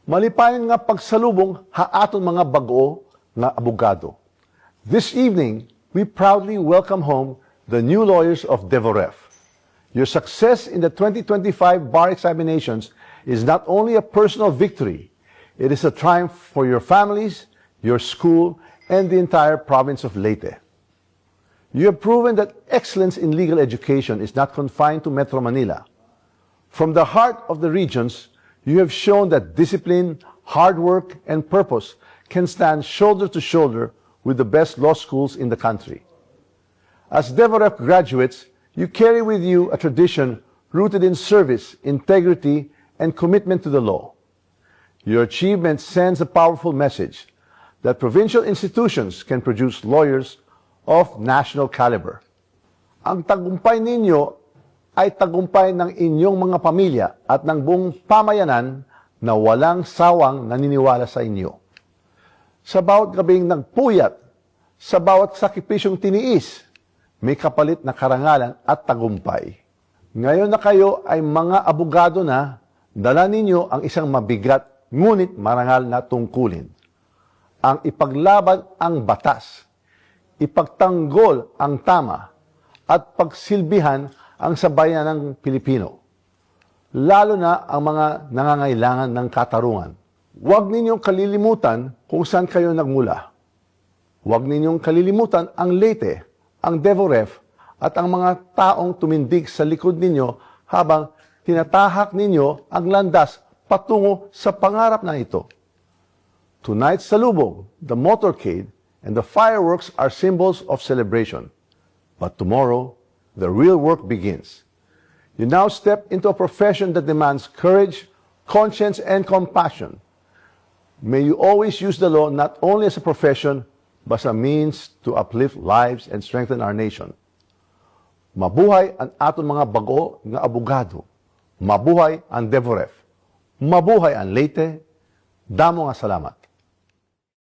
Malipayon nga pagsalubong haaton mga bago nga abogado. This evening, we proudly welcome home the new lawyers of Devoref. Your success in the 2025 bar examinations is not only a personal victory, it is a triumph for your families, your school, and the entire province of Leyte. You have proven that excellence in legal education is not confined to Metro Manila. From the heart of the regions, you have shown that discipline, hard work, and purpose can stand shoulder to shoulder with the best law schools in the country. As Devoref graduates, you carry with you a tradition rooted in service, integrity, and commitment to the law. Your achievement sends a powerful message that provincial institutions can produce lawyers of national caliber. Ang tagumpay ninyo ay tagumpay ng inyong mga pamilya at ng buong pamayanan na walang sawang naniniwala sa inyo. Sa bawat gabing nagpuyat, sa bawat sakripisyong tiniis, may kapalit na karangalan at tagumpay. Ngayon na kayo ay mga abogado na, dala ninyo ang isang mabigat ngunit marangal na tungkulin. Ang ipaglaban ang batas, ipagtanggol ang tama, at pagsilbihan ang sabayan ng Pilipino, lalo na ang mga nangangailangan ng katarungan. Huwag ninyong kalilimutan kung saan kayo nagmula. Huwag ninyong kalilimutan ang Leyte, ang Devoref, at ang mga taong tumindig sa likod ninyo habang tinatahak ninyo ang landas patungo sa pangarap na ito. Tonight's salubog, the motorcade, and the fireworks are symbols of celebration. But tomorrow, the real work begins. You now step into a profession that demands courage, conscience, and compassion. May you always use the law not only as a profession, but as a means to uplift lives and strengthen our nation. Mabuhay ang aton mga bago nga abogado. Mabuhay ang Devoref. Mabuhay ang Leyte. Damo nga salamat.